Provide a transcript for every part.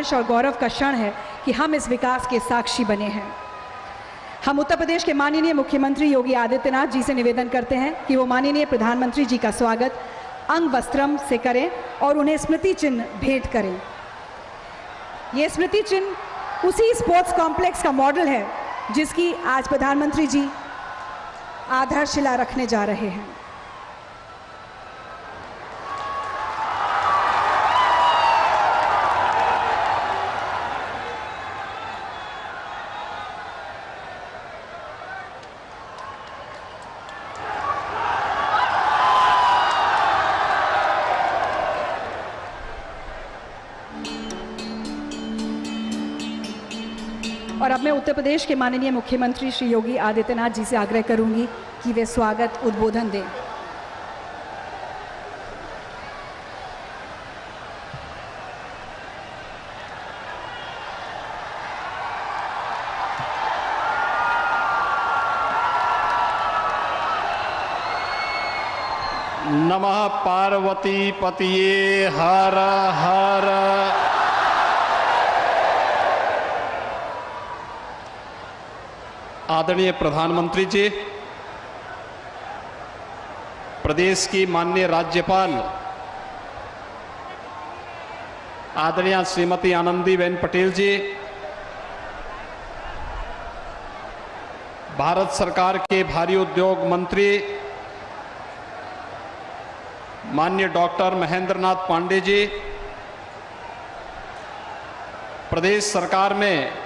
हर्ष और गौरव का क्षण है कि हम इस विकास के साक्षी बने हैं। हम उत्तर प्रदेश के माननीय मुख्यमंत्री योगी आदित्यनाथ जी से निवेदन करते हैं कि वो माननीय प्रधानमंत्री जी का स्वागत अंग वस्त्रम से करें और उन्हें स्मृति चिन्ह भेंट करें। ये स्मृति चिन्ह उसी स्पोर्ट्स कॉम्प्लेक्स का मॉडल है जिसकी आज प्रधानमंत्री जी आधारशिला रखने जा रहे हैं। और अब मैं उत्तर प्रदेश के माननीय मुख्यमंत्री श्री योगी आदित्यनाथ जी से आग्रह करूंगी कि वे स्वागत उद्बोधन दें। नमः पार्वती पतिये हर हर। आदरणीय प्रधानमंत्री जी, प्रदेश की माननीय राज्यपाल आदरणीय श्रीमती आनंदीबेन पटेल जी, भारत सरकार के भारी उद्योग मंत्री माननीय डॉक्टर महेंद्र नाथ पांडे जी, प्रदेश सरकार में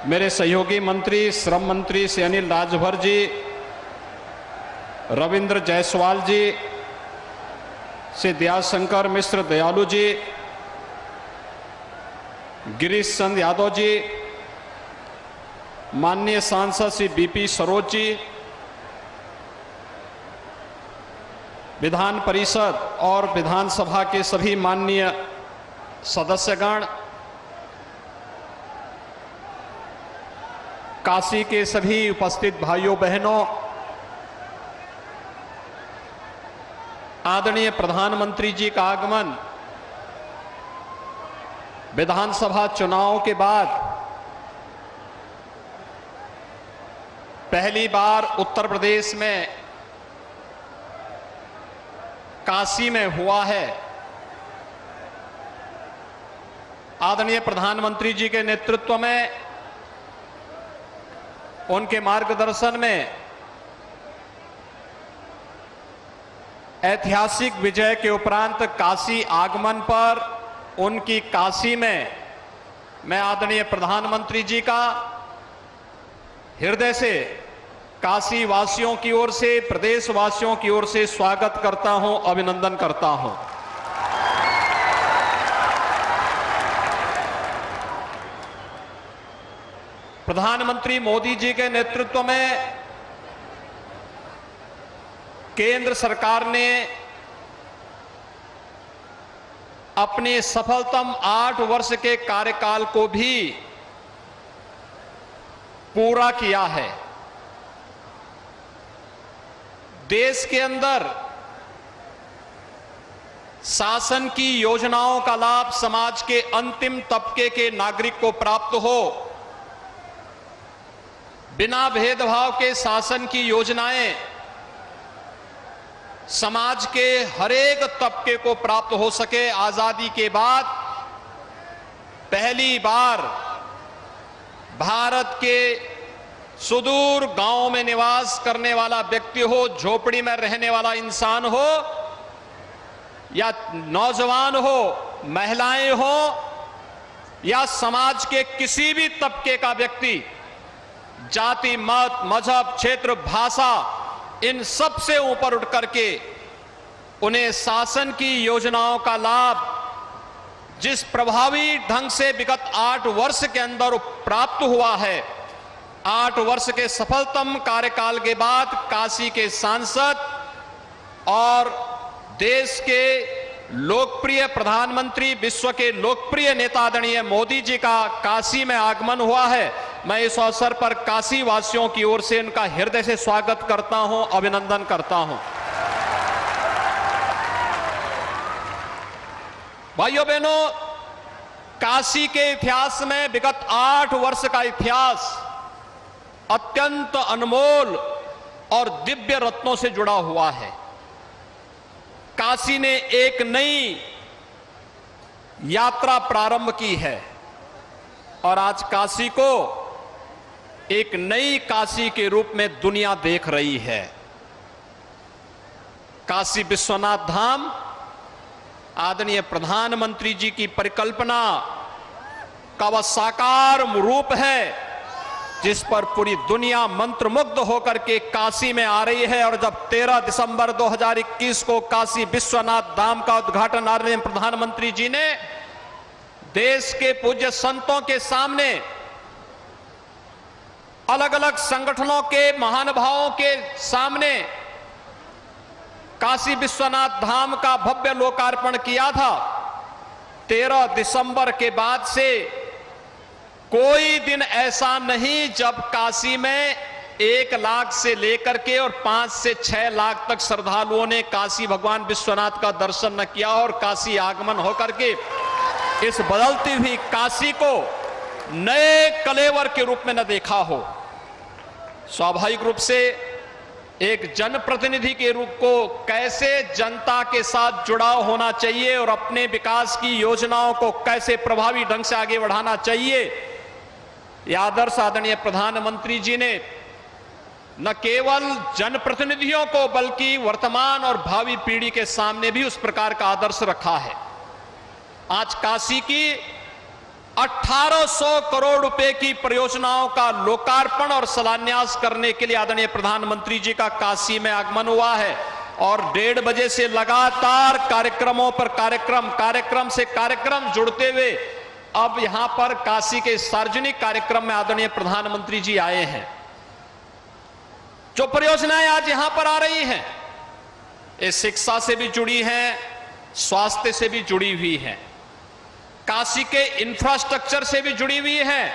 मेरे सहयोगी मंत्री श्रम मंत्री श्री अनिल राजभर जी, रविंद्र जायसवाल जी, श्री दयाशंकर मिश्र दयालु जी, गिरीश चंद यादव जी, माननीय सांसद श्री बीपी सरोज जी, विधान परिषद और विधानसभा के सभी माननीय सदस्यगण, काशी के सभी उपस्थित भाइयों बहनों, आदरणीय प्रधानमंत्री जी का आगमन विधानसभा चुनाव के बाद पहली बार उत्तर प्रदेश में काशी में हुआ है। आदरणीय प्रधानमंत्री जी के नेतृत्व में, उनके मार्गदर्शन में ऐतिहासिक विजय के उपरांत काशी आगमन पर उनकी काशी में मैं आदरणीय प्रधानमंत्री जी का हृदय से काशी वासियों की ओर से, प्रदेश वासियों की ओर से स्वागत करता हूं, अभिनंदन करता हूं। प्रधानमंत्री मोदी जी के नेतृत्व में केंद्र सरकार ने अपने सफलतम 8 वर्ष के कार्यकाल को भी पूरा किया है। देश के अंदर शासन की योजनाओं का लाभ समाज के अंतिम तबके के नागरिक को प्राप्त हो, बिना भेदभाव के शासन की योजनाएं समाज के हरेक तबके को प्राप्त हो सके। आजादी के बाद पहली बार भारत के सुदूर गांव में निवास करने वाला व्यक्ति हो, झोपड़ी में रहने वाला इंसान हो या नौजवान हो, महिलाएं हो या समाज के किसी भी तबके का व्यक्ति, जाति, मत, मजहब, क्षेत्र, भाषा, इन सब से ऊपर उठ करके उन्हें शासन की योजनाओं का लाभ जिस प्रभावी ढंग से विगत 8 वर्ष के अंदर प्राप्त हुआ है, 8 वर्ष के सफलतम कार्यकाल के बाद काशी के सांसद और देश के लोकप्रिय प्रधानमंत्री, विश्व के लोकप्रिय नेता आदरणीय मोदी जी का काशी में आगमन हुआ है। मैं इस अवसर पर काशी वासियों की ओर से उनका हृदय से स्वागत करता हूं, अभिनंदन करता हूं। भाइयों बहनों, काशी के इतिहास में विगत 8 वर्ष का इतिहास अत्यंत अनमोल और दिव्य रत्नों से जुड़ा हुआ है। काशी ने एक नई यात्रा प्रारंभ की है और आज काशी को एक नई काशी के रूप में दुनिया देख रही है। काशी विश्वनाथ धाम आदरणीय प्रधानमंत्री जी की परिकल्पना का वह साकार रूप है जिस पर पूरी दुनिया मंत्रमुग्ध होकर के काशी में आ रही है। और जब 13 दिसंबर 2021 को काशी विश्वनाथ धाम का उद्घाटन आदरणीय प्रधानमंत्री जी ने देश के पूज्य संतों के सामने, अलग अलग संगठनों के महानुभावों के सामने काशी विश्वनाथ धाम का भव्य लोकार्पण किया था, 13 दिसंबर के बाद से कोई दिन ऐसा नहीं जब काशी में 1 लाख से लेकर के और 5 से 6 लाख तक श्रद्धालुओं ने काशी भगवान विश्वनाथ का दर्शन न किया और काशी आगमन होकर के इस बदलती हुई काशी को नए कलेवर के रूप में न देखा हो। स्वाभाविक रूप से एक जनप्रतिनिधि के रूप को कैसे जनता के साथ जुड़ाव होना चाहिए और अपने विकास की योजनाओं को कैसे प्रभावी ढंग से आगे बढ़ाना चाहिए, यह आदर्श आदरणीय प्रधानमंत्री जी ने न केवल जनप्रतिनिधियों को बल्कि वर्तमान और भावी पीढ़ी के सामने भी उस प्रकार का आदर्श रखा है। आज काशी की 1800 करोड़ रुपए की परियोजनाओं का लोकार्पण और शिलान्यास करने के लिए आदरणीय प्रधानमंत्री जी का काशी में आगमन हुआ है और 1:30 बजे से लगातार कार्यक्रमों पर कार्यक्रम से कार्यक्रम जुड़ते हुए अब यहां पर काशी के सार्वजनिक कार्यक्रम में आदरणीय प्रधानमंत्री जी आए हैं। जो परियोजनाएं आज यहां पर आ रही हैं, ये शिक्षा से भी जुड़ी हैं, स्वास्थ्य से भी जुड़ी हुई हैं, काशी के इंफ्रास्ट्रक्चर से भी जुड़ी हुई हैं,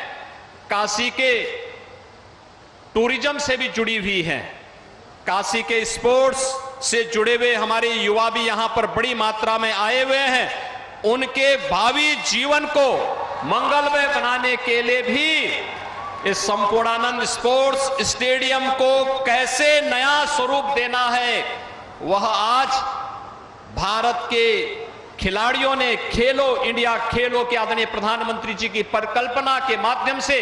काशी के टूरिज्म से भी जुड़ी हुई हैं, काशी के स्पोर्ट्स से जुड़े हुए हमारे युवा भी यहां पर बड़ी मात्रा में आए हुए हैं। उनके भावी जीवन को मंगलमय बनाने के लिए भी इस संपूर्णानंद स्पोर्ट्स स्टेडियम को कैसे नया स्वरूप देना है, वह आज भारत के खिलाड़ियों ने खेलो इंडिया खेलो के आदरणीय प्रधानमंत्री जी की परिकल्पना के माध्यम से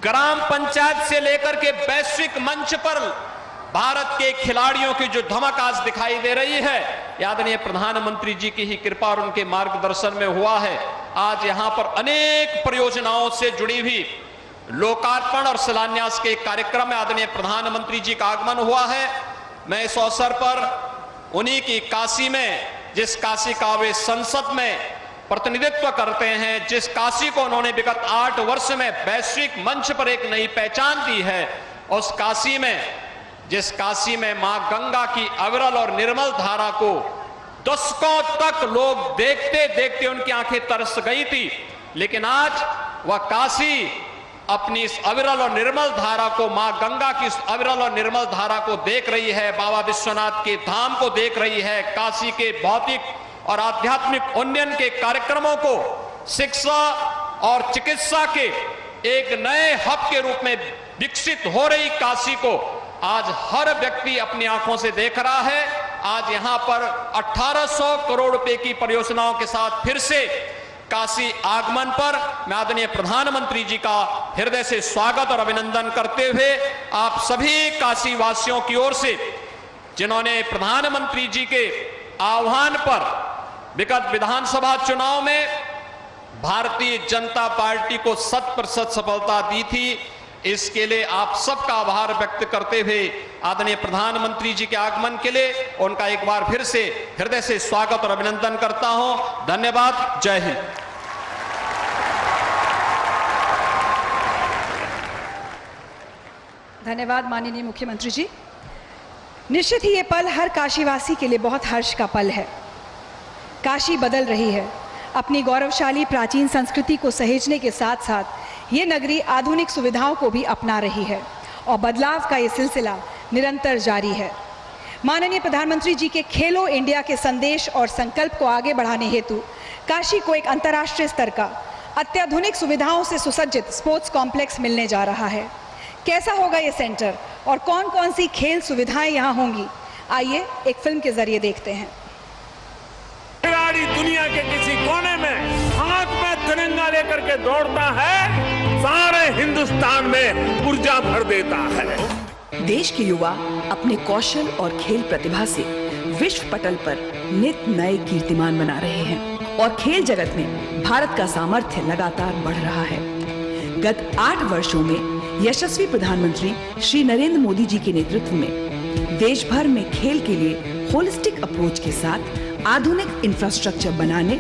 ग्राम पंचायत से लेकर के वैश्विक मंच पर भारत के खिलाड़ियों की जो धमक आज दिखाई दे रही है, आदरणीय प्रधानमंत्री जी की ही कृपा और उनके मार्गदर्शन में हुआ है। आज यहां पर अनेक परियोजनाओं से जुड़ी हुई लोकार्पण और शिलान्यास के कार्यक्रम में आदरणीय प्रधानमंत्री जी का आगमन हुआ है। मैं इस अवसर पर उन्हीं की काशी में, जिस काशी का वे संसद में प्रतिनिधित्व करते हैं, जिस काशी को उन्होंने विगत 8 वर्ष में वैश्विक मंच पर एक नई पहचान दी है, उस काशी में, जिस काशी में मां गंगा की अविरल और निर्मल धारा को दशकों तक लोग देखते देखते उनकी आंखें तरस गई थी, लेकिन आज वह काशी अपनी इस अविरल और निर्मल धारा को, मां गंगा की इस अविरल और निर्मल धारा को देख रही है, बाबा विश्वनाथ के धाम को देख रही है, काशी के भौतिक और आध्यात्मिक उन्नयन के कार्यक्रमों को शिक्षा और चिकित्सा के एक नए हब के रूप में विकसित हो रही काशी को आज हर व्यक्ति अपनी आंखों से देख रहा है। आज यहां पर 1800 करोड़ रुपए की परियोजनाओं के साथ फिर से काशी आगमन पर मैं आदरणीय प्रधानमंत्री जी का हृदय से स्वागत और अभिनंदन करते हुए आप सभी काशी वासियों की ओर से, जिन्होंने प्रधानमंत्री जी के आह्वान पर विगत विधानसभा चुनाव में भारतीय जनता पार्टी को 100% सफलता दी थी, इसके लिए आप सबका आभार व्यक्त करते हुए आदरणीय प्रधानमंत्री जी के आगमन के लिए उनका एक बार फिर से हृदय से स्वागत और अभिनंदन करता हूं। धन्यवाद। जय हिंद। धन्यवाद माननीय मुख्यमंत्री जी। निश्चित ही ये पल हर काशीवासी के लिए बहुत हर्ष का पल है। काशी बदल रही है, अपनी गौरवशाली प्राचीन संस्कृति को सहेजने के साथ साथ ये नगरी आधुनिक सुविधाओं को भी अपना रही है और बदलाव का ये सिलसिला निरंतर जारी है। माननीय प्रधानमंत्री जी के खेलो इंडिया के संदेश और संकल्प को आगे बढ़ाने हेतु काशी को एक अंतर्राष्ट्रीय स्तर का अत्याधुनिक सुविधाओं से सुसज्जित स्पोर्ट्स कॉम्प्लेक्स मिलने जा रहा है। कैसा होगा ये सेंटर और कौन कौन सी खेल सुविधाएं यहाँ होंगी, आइए एक फिल्म के जरिए देखते हैं। खिलाड़ी दुनिया के किसी कोने में हाथ में तिरंगा लेकर के दौड़ता है, सारे हिंदुस्तान में ऊर्जा भर देता है। देश के युवा अपने कौशल और खेल प्रतिभा से विश्व पटल पर नित नए कीर्तिमान बना रहे हैं और खेल जगत में भारत का सामर्थ्य लगातार बढ़ रहा है। गत 8 वर्षों में यशस्वी प्रधानमंत्री श्री नरेंद्र मोदी जी के नेतृत्व में देश भर में खेल के लिए होलिस्टिक अप्रोच के साथ आधुनिक इंफ्रास्ट्रक्चर बनाने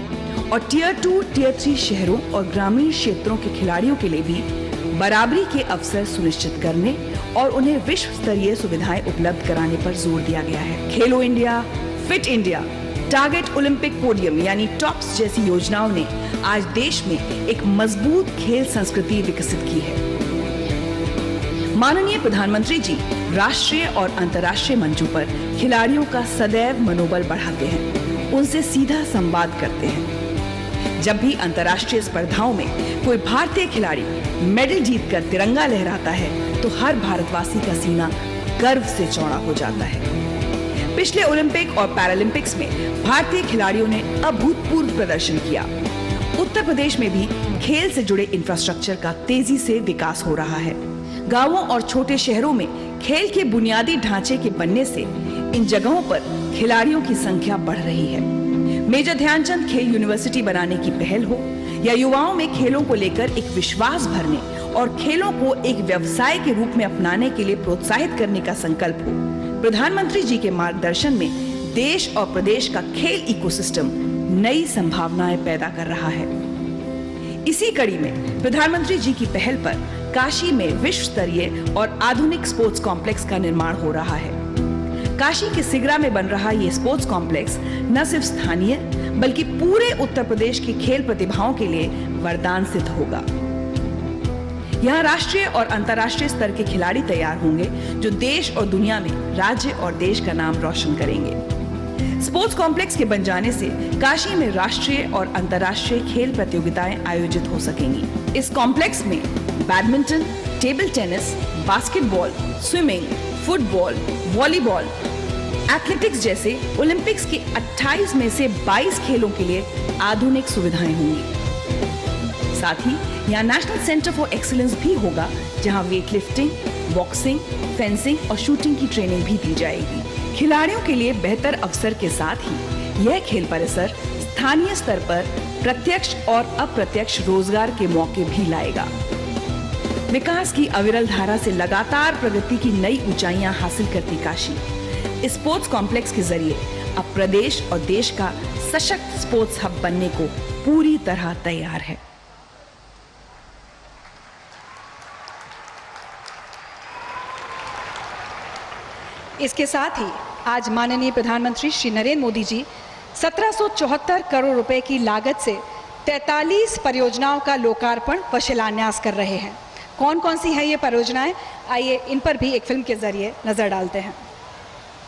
और टियर 2, टियर 3 शहरों और ग्रामीण क्षेत्रों के खिलाड़ियों के लिए भी बराबरी के अवसर सुनिश्चित करने और उन्हें विश्व स्तरीय सुविधाएं उपलब्ध कराने पर जोर दिया गया है। खेलो India, fit India, target Olympic podium यानी टॉप्स जैसी योजनाओं ने आज देश में एक मजबूत खेल संस्कृति विकसित की है। माननीय प्रधानमंत्री जी राष्ट्रीय और अंतर्राष्ट्रीय मंचों पर खिलाड़ियों का सदैव मनोबल बढ़ाते हैं, उनसे सीधा संवाद करते हैं। जब भी अंतर्राष्ट्रीय स्पर्धाओं में कोई भारतीय खिलाड़ी मेडल जीतकर तिरंगा लहराता है तो हर भारतवासी का सीना गर्व से चौड़ा हो जाता है। पिछले ओलंपिक और पैरालंपिक्स में भारतीय खिलाड़ियों ने अभूतपूर्व प्रदर्शन किया। उत्तर प्रदेश में भी खेल से जुड़े इंफ्रास्ट्रक्चर का तेजी से विकास हो रहा है। गांवों और छोटे शहरों में खेल के बुनियादी ढांचे के बनने से इन जगहों पर खिलाड़ियों की संख्या बढ़ रही है। मेजर ध्यानचंद खेल यूनिवर्सिटी बनाने की पहल हो या युवाओं में खेलों को लेकर एक विश्वास भरने और खेलों को एक व्यवसाय के रूप में अपनाने के लिए प्रोत्साहित करने का संकल्प हो, प्रधानमंत्री जी के मार्गदर्शन में देश और प्रदेश का खेल इकोसिस्टम नई संभावनाएं पैदा कर रहा है। इसी कड़ी में प्रधानमंत्री जी की पहल पर काशी में विश्व स्तरीय और आधुनिक स्पोर्ट्स कॉम्प्लेक्स का निर्माण हो रहा है। काशी के सिगरा में बन रहा ये स्पोर्ट्स कॉम्प्लेक्स न सिर्फ स्थानीय बल्कि पूरे उत्तर प्रदेश की खेल प्रतिभाओं के लिए वरदान सिद्ध होगा। यहाँ राष्ट्रीय और अंतर्राष्ट्रीय स्तर के खिलाड़ी तैयार होंगे जो देश और दुनिया में राज्य और देश का नाम रोशन करेंगे। स्पोर्ट्स कॉम्प्लेक्स के बन जाने से काशी में राष्ट्रीय और अंतर्राष्ट्रीय खेल प्रतियोगिताएं आयोजित हो सकेंगी। इस कॉम्प्लेक्स में badminton, table tennis, basketball, swimming, football, volleyball, athletics जैसे ओलंपिक्स के 28 में से 22 खेलों के लिए आधुनिक सुविधाएं होंगी। साथ ही यहाँ नेशनल सेंटर फॉर एक्सीलेंस भी होगा जहाँ वेट लिफ्टिंग, बॉक्सिंग, फेंसिंग और शूटिंग की ट्रेनिंग भी दी जाएगी। खिलाड़ियों के लिए बेहतर अवसर के साथ ही यह खेल परिसर स्थानीय स्तर पर प्रत्यक्ष और अप्रत्यक्ष रोजगार के मौके भी लाएगा। विकास की अविरल धारा से लगातार प्रगति की नई ऊंचाइयां हासिल करती काशी इस स्पोर्ट्स कॉम्प्लेक्स के जरिए अब प्रदेश और देश का सशक्त स्पोर्ट्स हब बनने को पूरी तरह तैयार है। इसके साथ ही आज माननीय प्रधानमंत्री श्री नरेंद्र मोदी जी 1774 करोड़ रुपए की लागत से 43 परियोजनाओं का लोकार्पण व शिलान्यास कर रहे हैं। कौन कौन सी है ये परियोजनाएं, आइए इन पर भी एक फिल्म के जरिए नजर डालते हैं।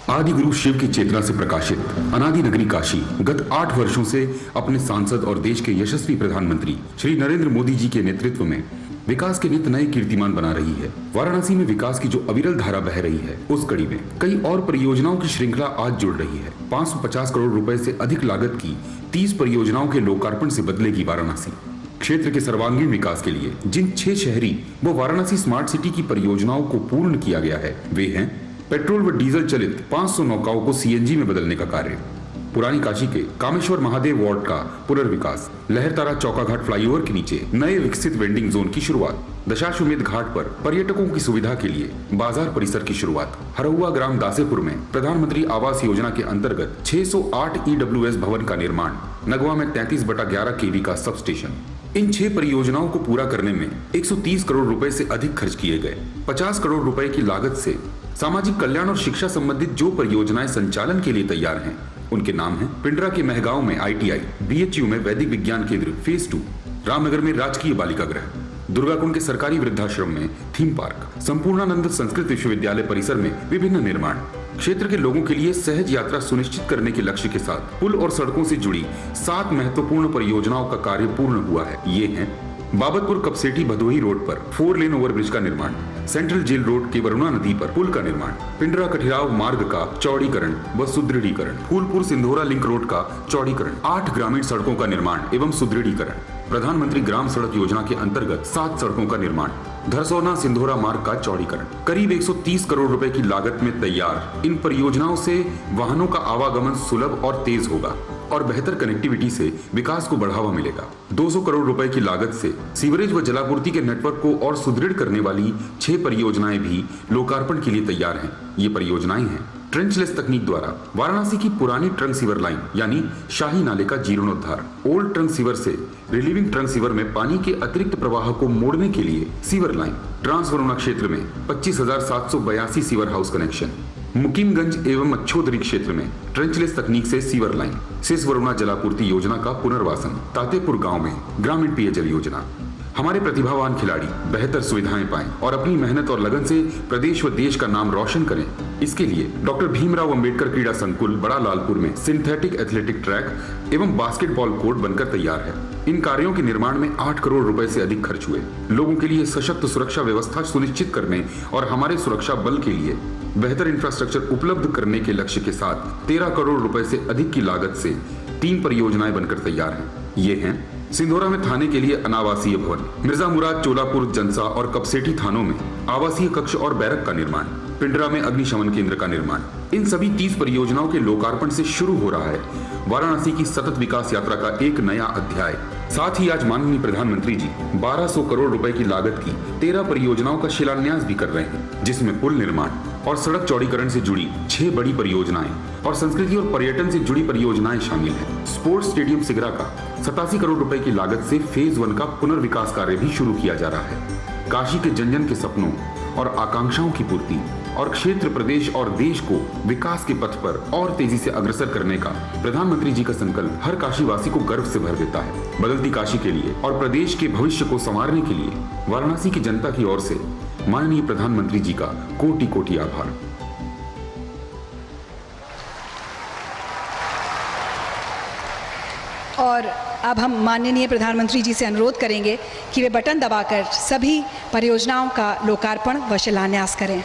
आदि गुरु शिव की चेतना से प्रकाशित अनादि नगरी काशी गत 8 वर्षों से अपने सांसद और देश के यशस्वी प्रधानमंत्री श्री नरेंद्र मोदी जी के नेतृत्व में विकास के नित नए कीर्तिमान बना रही है। वाराणसी में विकास की जो अविरल धारा बह रही है उस कड़ी में कई और परियोजनाओं की श्रृंखला आज जुड़ रही है। 550 करोड़ रुपए से अधिक लागत की 30 परियोजनाओं के लोकार्पण से बदलेगी वाराणसी। क्षेत्र के सर्वांगीण विकास के लिए जिन 6 शहरी व वाराणसी स्मार्ट सिटी की परियोजनाओं को पूर्ण किया गया है वे हैं पेट्रोल व डीजल चलित 500 नौकाओं को सीएनजी में बदलने का कार्य, पुरानी काशी के कामेश्वर महादेव वार्ड का पुनर्विकास, लहरतारा चौकाघाट फ्लाईओवर के नीचे नए विकसित वेंडिंग जोन की शुरुआत, दशाश्वमेध घाट पर पर्यटकों की सुविधा के लिए बाजार परिसर की शुरुआत, हरहुआ ग्राम दासेपुर में प्रधानमंत्री आवास योजना के अंतर्गत 608 ईडब्ल्यूएस भवन का निर्माण, नगवा में 33/11 केवी का सब स्टेशन। इन 6 परियोजनाओं को पूरा करने में 130 करोड़ रुपए से अधिक खर्च किए गए। 50 करोड़ रुपए की लागत से सामाजिक कल्याण और शिक्षा संबंधित जो परियोजनाएं संचालन के लिए तैयार हैं उनके नाम हैं पिंडरा के महगांव में ITI, BHU में वैदिक विज्ञान केंद्र फेज 2, रामनगर में राजकीय बालिका गृह, दुर्गाकुंड के सरकारी वृद्धाश्रम में थीम पार्क, संपूर्णानंद संस्कृत विश्वविद्यालय परिसर में विभिन्न निर्माण, क्षेत्र के लोगों के लिए सहज यात्रा सुनिश्चित करने के लक्ष्य के साथ पुल और सड़कों से जुड़ी 7 महत्वपूर्ण परियोजनाओं का कार्य पूर्ण हुआ है। ये हैं बाबतपुर कपसेटी भदोही रोड पर 4 लेन ओवरब्रिज का निर्माण, सेंट्रल जेल रोड के वरुणा नदी पर पुल का निर्माण, पिंडरा कठिराव मार्ग का चौड़ीकरण व सुदृढ़ीकरण, फूलपुर सिंधोरा लिंक रोड का चौड़ीकरण, 8 ग्रामीण सड़कों का निर्माण एवं सुदृढ़ीकरण, प्रधानमंत्री ग्राम सड़क योजना के अंतर्गत 7 सड़कों का निर्माण, धरसोना सिंधोरा मार्ग का चौड़ीकरण, करीब 130 करोड़ रुपए की लागत में तैयार इन परियोजनाओं से वाहनों का आवागमन सुलभ और तेज होगा और बेहतर कनेक्टिविटी से विकास को बढ़ावा मिलेगा। 200 करोड़ रुपए की लागत से सीवरेज व जलापूर्ति के नेटवर्क को और सुदृढ़ करने वाली 6 परियोजनाएं भी लोकार्पण के लिए तैयार हैं। ये परियोजनाएं हैं ट्रेंचलेस तकनीक द्वारा वाराणसी की पुरानी ट्रंक सीवर लाइन यानी शाही नाले का जीर्णोद्धार, ओल्ड ट्रंक सीवर से रिलीविंग ट्रंक सीवर में पानी के अतिरिक्त प्रवाह को मोड़ने के लिए सीवर लाइन, ट्रांसवरुणा क्षेत्र में 25,782 सीवर हाउस कनेक्शन, मुकीमगंज एवं अच्छोदरी क्षेत्र में ट्रेंचलेस तकनीक से सीवर लाइन, सिस वरुणा जलापूर्ति योजना का पुनर्वासन, तातेपुर गांव में ग्रामीण पेयजल योजना। हमारे प्रतिभावान खिलाड़ी बेहतर सुविधाएं पाएं और अपनी मेहनत और लगन से प्रदेश व देश का नाम रोशन करें। इसके लिए डॉक्टर भीमराव अंबेडकर क्रीड़ा संकुल बड़ा लालपुर में सिंथेटिक एथलेटिक ट्रैक एवं बास्केटबॉल कोर्ट बनकर तैयार है। इन कार्यों के निर्माण में 8 करोड़ रुपए से अधिक खर्च हुए। लोगों के लिए सशक्त सुरक्षा व्यवस्था सुनिश्चित करने और हमारे सुरक्षा बल के लिए बेहतर इंफ्रास्ट्रक्चर उपलब्ध करने के लक्ष्य के साथ 13 करोड़ रुपए से अधिक की लागत से 3 परियोजनाएं बनकर तैयार हैं। ये हैं सिंधोरा में थाने के लिए अनावासीय भवन, मिर्जा मुराद चोलापुर जनसा और कपसेटी थानों में आवासीय कक्ष और बैरक का निर्माण, पिंडरा में अग्निशमन केंद्र का निर्माण। इन सभी 30 परियोजनाओं के लोकार्पण से शुरू हो रहा है वाराणसी की सतत विकास यात्रा का एक नया अध्याय। साथ ही आज माननीय प्रधानमंत्री जी 1200 करोड़ रुपए की लागत की 13 परियोजनाओं का शिलान्यास भी कर रहे हैं, जिसमें पुल निर्माण और सड़क चौड़ीकरण से जुड़ी 6 बड़ी परियोजनाएं और संस्कृति और पर्यटन से जुड़ी परियोजनाएं शामिल हैं। स्पोर्ट्स स्टेडियम सिगरा का 87 करोड़ रुपए की लागत से फेज 1 का पुनर्विकास कार्य भी शुरू किया जा रहा है। काशी के जन जन के सपनों और आकांक्षाओं की पूर्ति और क्षेत्र, प्रदेश और देश को विकास के पथ पर और तेजी से अग्रसर करने का प्रधानमंत्री जी का संकल्प हर काशीवासी को गर्व से भर देता है। बदलती काशी के लिए और प्रदेश के भविष्य को संवारने के लिए वाराणसी की जनता की ओर से माननीय प्रधानमंत्री जी का कोटि कोटि आभार। और अब हम माननीय प्रधानमंत्री जी से अनुरोध करेंगे कि वे बटन दबाकर सभी परियोजनाओं का लोकार्पण व शिलान्यास करें।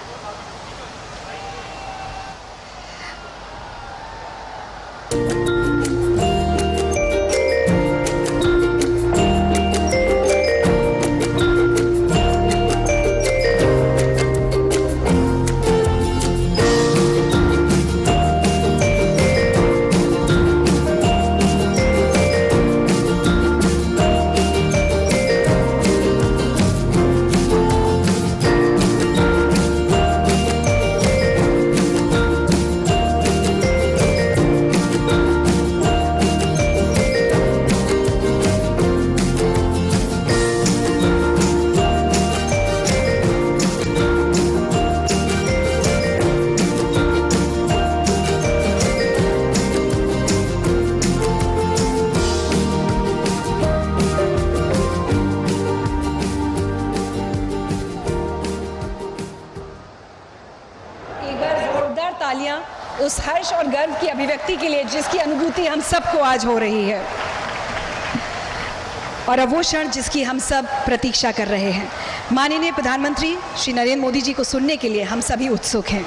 उस हर्ष और गर्व की अभिव्यक्ति के लिए जिसकी अनुभूति हम सबको आज हो रही है, और अब वो क्षण जिसकी हम सब प्रतीक्षा कर रहे हैं। माननीय प्रधानमंत्री श्री नरेंद्र मोदी जी को सुनने के लिए हम सभी उत्सुक हैं।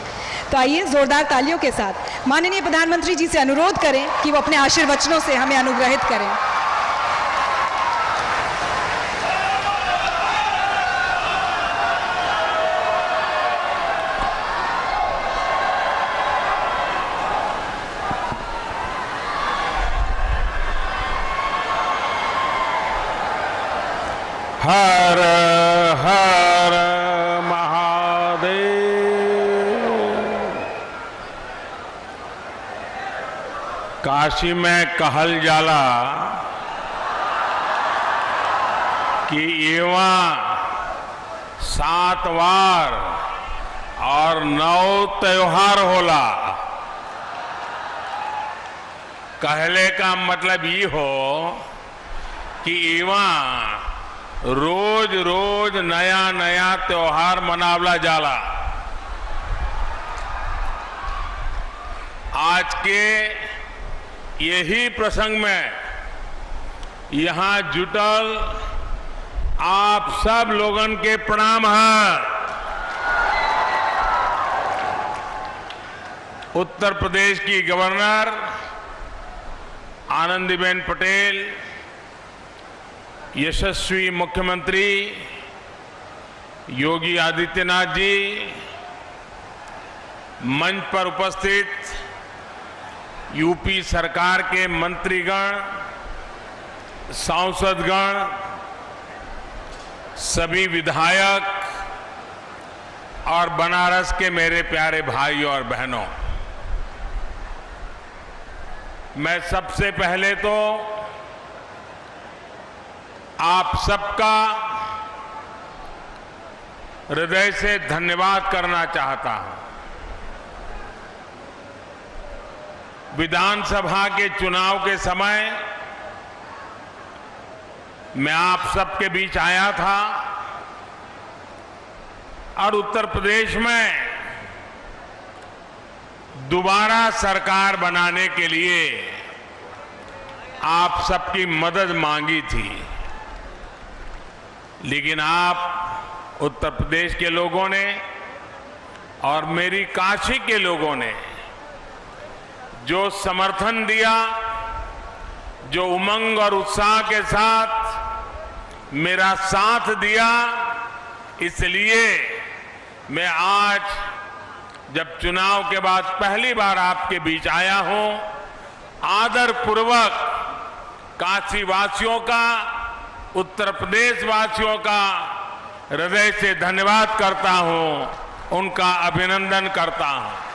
तो आइए जोरदार तालियों के साथ माननीय प्रधानमंत्री जी से अनुरोध करें कि वो अपने आशीर्वचनों से हमें अनुग्रहित करें। हर हर महादेव। काशी में कहल जाला कि एवा 7 वार और 9 त्योहार होला। कहले का मतलब ये हो कि एवा रोज रोज नया नया त्योहार मनावला जाला। आज के यही प्रसंग में यहां जुटल आप सब लोगन के प्रणाम है। उत्तर प्रदेश की गवर्नर आनंदीबेन पटेल, यशस्वी मुख्यमंत्री योगी आदित्यनाथ जी, मंच पर उपस्थित यूपी सरकार के मंत्रीगण, सांसदगण, सभी विधायक और बनारस के मेरे प्यारे भाइयों और बहनों, मैं सबसे पहले तो आप सबका हृदय से धन्यवाद करना चाहता हूं। विधानसभा के चुनाव के समय मैं आप सबके बीच आया था और उत्तर प्रदेश में दोबारा सरकार बनाने के लिए आप सबकी मदद मांगी थी, लेकिन आप उत्तर प्रदेश के लोगों ने और मेरी काशी के लोगों ने जो समर्थन दिया, जो उमंग और उत्साह के साथ मेरा साथ दिया, इसलिए मैं आज जब चुनाव के बाद पहली बार आपके बीच आया हूं, आदर पूर्वक काशी वासियों का, उत्तर प्रदेश वासियों का हृदय से धन्यवाद करता हूं, उनका अभिनंदन करता हूं।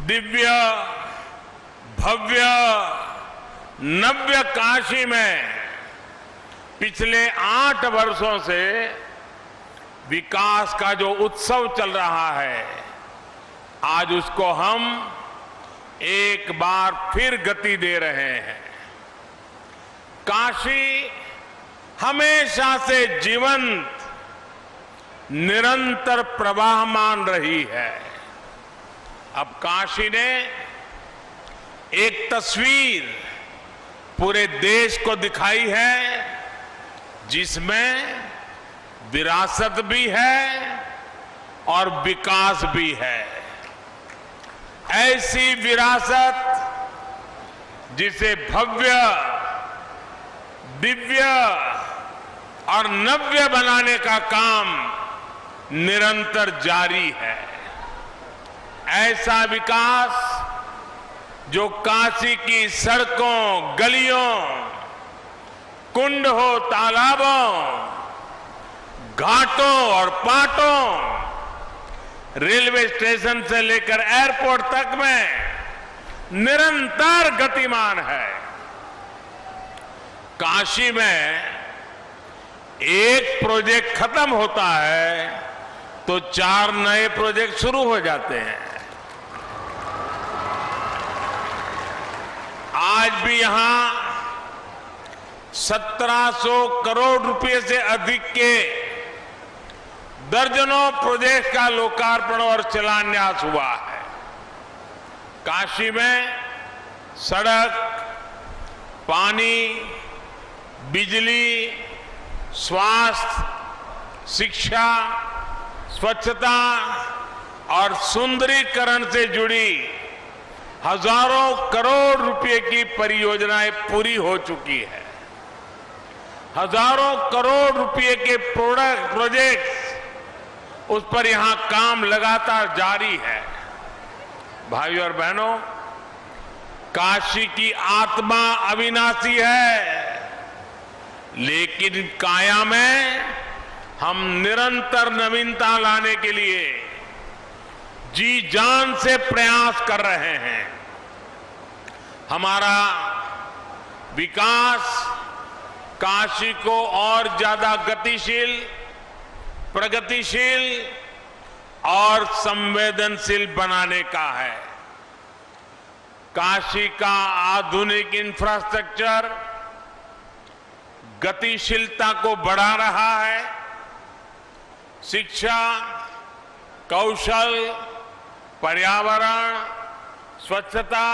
दिव्य भव्य नव्य काशी में पिछले 8 वर्षों से विकास का जो उत्सव चल रहा है, आज उसको हम एक बार फिर गति दे रहे हैं। काशी हमेशा से जीवंत, निरंतर प्रवाहमान रही है। अब काशी ने एक तस्वीर पूरे देश को दिखाई है, जिसमें विरासत भी है और विकास भी है। ऐसी विरासत जिसे भव्य, दिव्य और नव्य बनाने का काम निरंतर जारी है। ऐसा विकास जो काशी की सड़कों, गलियों, कुंड हो, तालाबों, घाटों और पाटों, रेलवे स्टेशन से लेकर एयरपोर्ट तक में निरंतर गतिमान है। काशी में एक प्रोजेक्ट खत्म होता है तो 4 नए प्रोजेक्ट शुरू हो जाते हैं। आज भी यहां 1700 करोड़ रुपए से अधिक के दर्जनों प्रोजेक्ट का लोकार्पण और शिलान्यास हुआ है। काशी में सड़क, पानी, बिजली, स्वास्थ्य, शिक्षा, स्वच्छता और सुंदरीकरण से जुड़ी हजारों करोड़ रुपए की परियोजनाएं पूरी हो चुकी है। हजारों करोड़ रुपए के प्रोजेक्ट्स, उस पर यहां काम लगातार जारी है। भाइयों और बहनों, काशी की आत्मा अविनाशी है, लेकिन काया में हम निरंतर नवीनता लाने के लिए जी जान से प्रयास कर रहे हैं। हमारा विकास काशी को और ज्यादा गतिशील, प्रगतिशील और संवेदनशील बनाने का है। काशी का आधुनिक इंफ्रास्ट्रक्चर गतिशीलता को बढ़ा रहा है, शिक्षा, कौशल, पर्यावरण, स्वच्छता,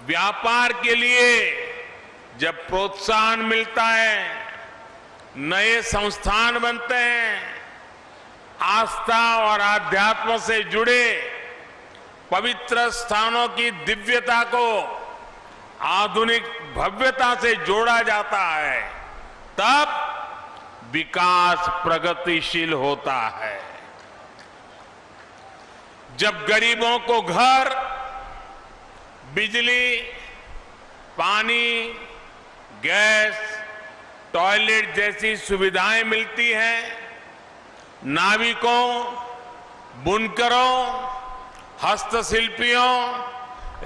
व्यापार के लिए जब प्रोत्साहन मिलता है, नए संस्थान बनते हैं, आस्था और आध्यात्म से जुड़े पवित्र स्थानों की दिव्यता को आधुनिक भव्यता से जोड़ा जाता है, तब विकास प्रगतिशील होता है। जब गरीबों को घर, बिजली, पानी, गैस, टॉयलेट जैसी सुविधाएं मिलती हैं, नाविकों, बुनकरों, हस्तशिल्पियों,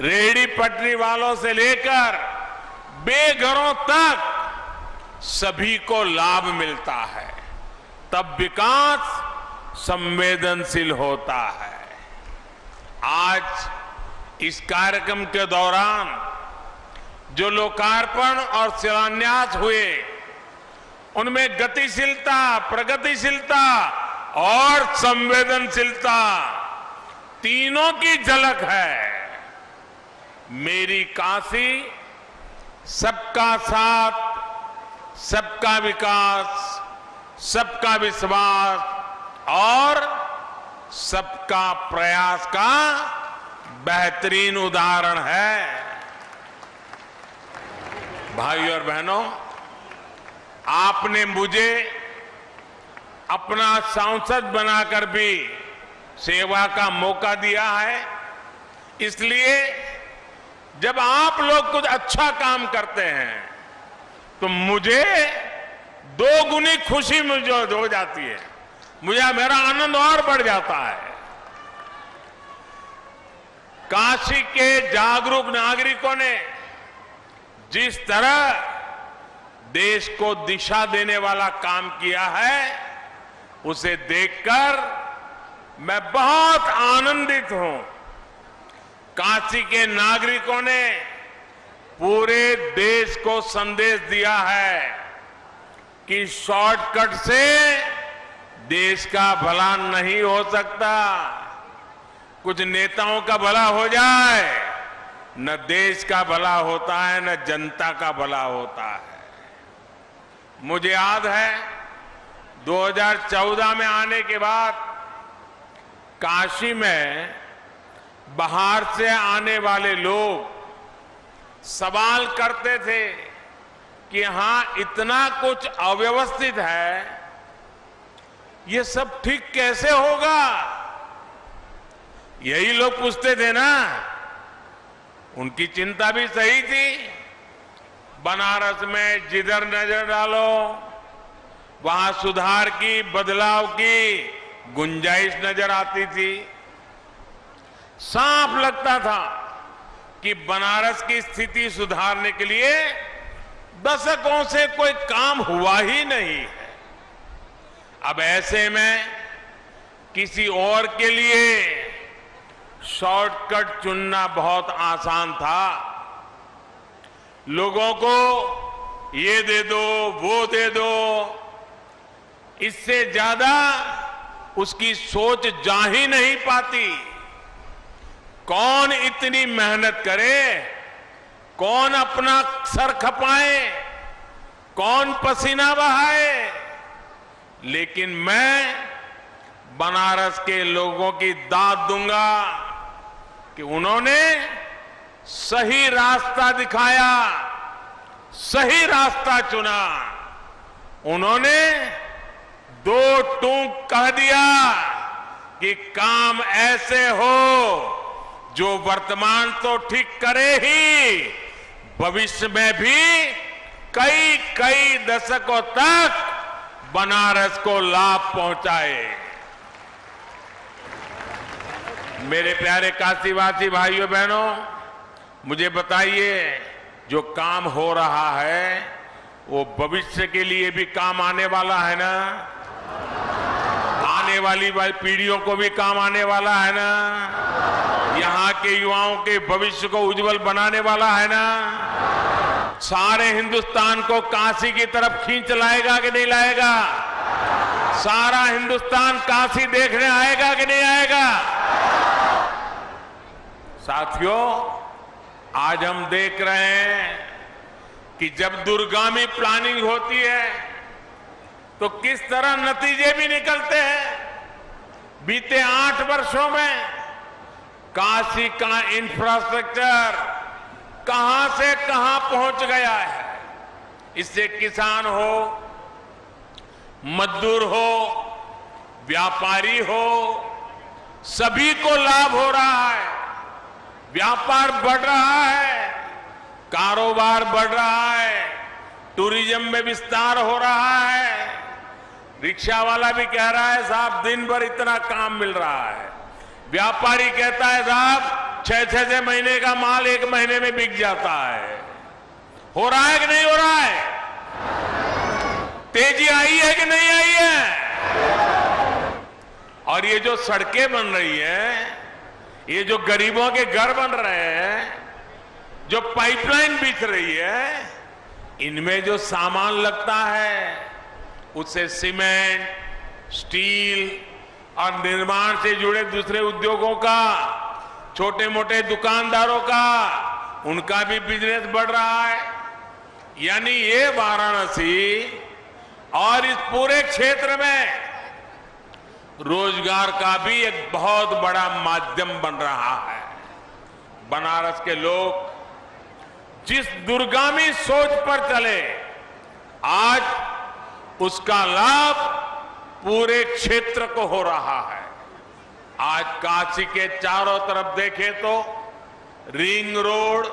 रेहड़ी पटरी वालों से लेकर बेघरों तक सभी को लाभ मिलता है, तब विकास संवेदनशील होता है। आज इस कार्यक्रम के दौरान जो लोकार्पण और शिलान्यास हुए, उनमें गतिशीलता, प्रगतिशीलता और संवेदनशीलता तीनों की झलक है। मेरी काशी सबका साथ, सबका विकास, सबका विश्वास और सबका प्रयास का बेहतरीन उदाहरण है। भाइयों और बहनों, आपने मुझे अपना सांसद बनाकर भी सेवा का मौका दिया है, इसलिए जब आप लोग कुछ अच्छा काम करते हैं तो मुझे दोगुनी खुशी मुझे हो जाती है, मेरा आनंद और बढ़ जाता है। काशी के जागरूक नागरिकों ने जिस तरह देश को दिशा देने वाला काम किया है, उसे देखकर मैं बहुत आनंदित हूं। काशी के नागरिकों ने पूरे देश को संदेश दिया है कि शॉर्टकट से देश का भला नहीं हो सकता। कुछ नेताओं का भला हो जाए, न देश का भला होता है, न जनता का भला होता है। मुझे याद है 2014 में आने के बाद काशी में बाहर से आने वाले लोग सवाल करते थे कि यहां इतना कुछ अव्यवस्थित है, ये सब ठीक कैसे होगा? यही लोग पूछते थे ना। उनकी चिंता भी सही थी। बनारस में जिधर नजर डालो वहां सुधार की, बदलाव की गुंजाइश नजर आती थी। साफ लगता था कि बनारस की स्थिति सुधारने के लिए दशकों से कोई काम हुआ ही नहीं है। अब ऐसे में किसी और के लिए शॉर्टकट चुनना बहुत आसान था। लोगों को ये दे दो, वो दे दो, इससे ज्यादा उसकी सोच जा ही नहीं पाती। कौन इतनी मेहनत करे, कौन अपना सर खपाए, कौन पसीना बहाए। लेकिन मैं बनारस के लोगों की दाद दूंगा कि उन्होंने सही रास्ता दिखाया, सही रास्ता चुना। उन्होंने दो टूक कह दिया कि काम ऐसे हो जो वर्तमान तो ठीक करे ही, भविष्य में भी कई कई दशकों तक बनारस को लाभ पहुंचाए। मेरे प्यारे काशीवासी भाइयों बहनों, मुझे बताइए, जो काम हो रहा है वो भविष्य के लिए भी काम आने वाला है ना? आने वाली पीढ़ियों को भी काम आने वाला है ना? यहाँ के युवाओं के भविष्य को उज्जवल बनाने वाला है ना? सारे हिंदुस्तान को काशी की तरफ खींच लाएगा कि नहीं लाएगा? सारा हिंदुस्तान काशी देखने आएगा कि नहीं आएगा? साथियों, आज हम देख रहे हैं कि जब दूरगामी प्लानिंग होती है तो किस तरह नतीजे भी निकलते हैं। बीते 8 वर्षों में काशी का इंफ्रास्ट्रक्चर कहां से कहां पहुंच गया है। इससे किसान हो, मजदूर हो, व्यापारी हो, सभी को लाभ हो रहा है। व्यापार बढ़ रहा है, कारोबार बढ़ रहा है, टूरिज्म में विस्तार हो रहा है। रिक्शा वाला भी कह रहा है साहब दिन भर इतना काम मिल रहा है। व्यापारी कहता है साहब 6 महीने का माल 1 महीने में बिक जाता है। हो रहा है कि नहीं हो रहा है? तेजी आई है कि नहीं आई है? और ये जो सड़कें बन रही हैं, ये जो गरीबों के घर बन रहे हैं, जो पाइपलाइन बिछ रही है, इनमें जो सामान लगता है उससे सीमेंट, स्टील और निर्माण से जुड़े दूसरे उद्योगों का, छोटे मोटे दुकानदारों का, उनका भी बिजनेस बढ़ रहा है। यानी ये वाराणसी और इस पूरे क्षेत्र में रोजगार का भी एक बहुत बड़ा माध्यम बन रहा है। बनारस के लोग जिस दूरगामी सोच पर चले, आज उसका लाभ पूरे क्षेत्र को हो रहा है। आज काशी के चारों तरफ देखें तो रिंग रोड,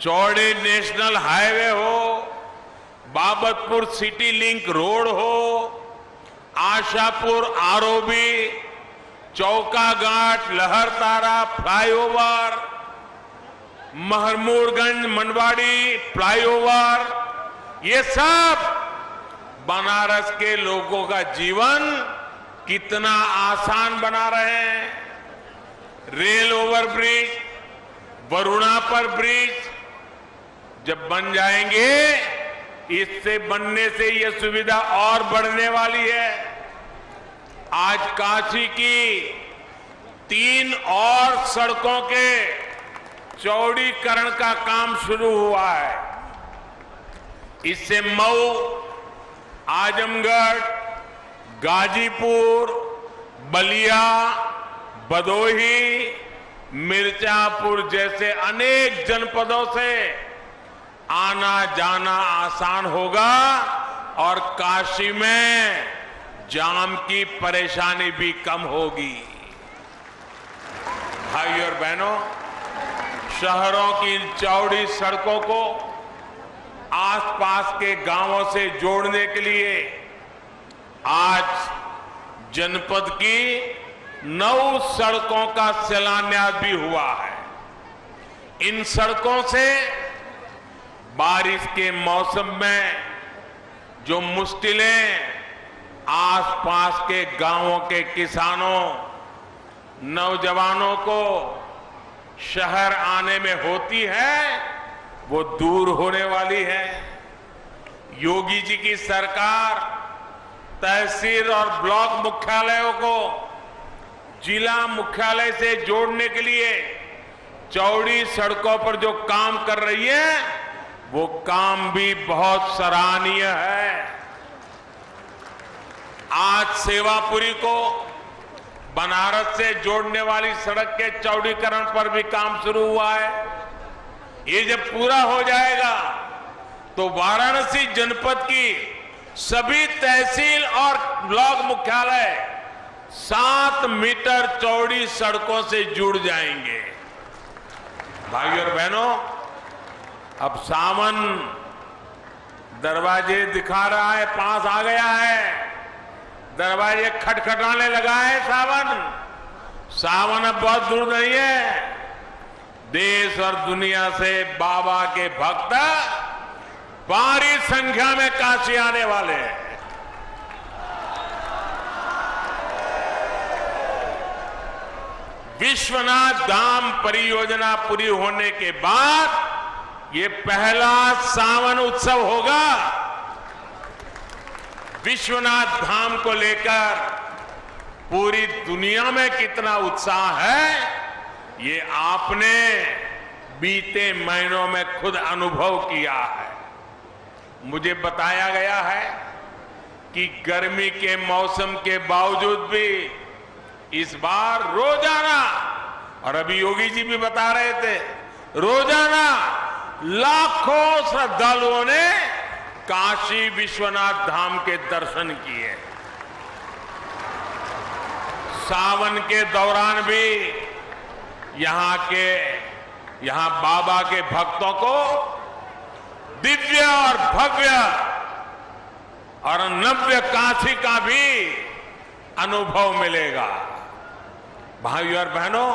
चौड़े नेशनल हाईवे हो, बाबतपुर सिटी लिंक रोड हो, आशापुर आरओबी, चौका घाट, लहरतारा फ्लाईओवर, महमूदगंज मनवाड़ी फ्लाईओवर, ये सब बनारस के लोगों का जीवन कितना आसान बना रहे हैं। रेल ओवरब्रिज, वरुणा पर ब्रिज जब बन जाएंगे, इससे बनने से यह सुविधा और बढ़ने वाली है। आज काशी की 3 और सड़कों के चौड़ीकरण का काम शुरू हुआ है। इससे मऊ, आजमगढ़, गाजीपुर, बलिया, भदोही, मिर्जापुर जैसे अनेक जनपदों से आना जाना आसान होगा और काशी में जाम की परेशानी भी कम होगी। भाइयों और बहनों, शहरों की चौड़ी सड़कों को आसपास के गांवों से जोड़ने के लिए आज जनपद की 9 सड़कों का शिलान्यास भी हुआ है। इन सड़कों से बारिश के मौसम में जो मुश्किलें आसपास के गांवों के किसानों, नौजवानों को शहर आने में होती है, वो दूर होने वाली है। योगी जी की सरकार तहसील और ब्लॉक मुख्यालयों को जिला मुख्यालय से जोड़ने के लिए चौड़ी सड़कों पर जो काम कर रही है, वो काम भी बहुत सराहनीय है। आज सेवापुरी को बनारस से जोड़ने वाली सड़क के चौड़ीकरण पर भी काम शुरू हुआ है। ये जब पूरा हो जाएगा तो वाराणसी जनपद की सभी तहसील और ब्लॉक मुख्यालय 7 मीटर चौड़ी सड़कों से जुड़ जाएंगे। भाइयों और बहनों, अब सावन दरवाजे दिखा रहा है, पास आ गया है। दरवाजे खटखटाने लगा है सावन अब बहुत दूर नहीं है। देश और दुनिया से बाबा के भक्त भारी संख्या में काशी आने वाले हैं। विश्वनाथ धाम परियोजना पूरी होने के बाद ये पहला सावन उत्सव होगा। विश्वनाथ धाम को लेकर पूरी दुनिया में कितना उत्साह है, ये आपने बीते महीनों में खुद अनुभव किया है। मुझे बताया गया है कि गर्मी के मौसम के बावजूद भी इस बार रोजाना, और अभी योगी जी भी बता रहे थे, रोजाना लाखों श्रद्धालुओं ने काशी विश्वनाथ धाम के दर्शन किए। सावन के दौरान भी यहां बाबा के भक्तों को दिव्य और भव्य और नव्य काशी का भी अनुभव मिलेगा। भाइयों और बहनों,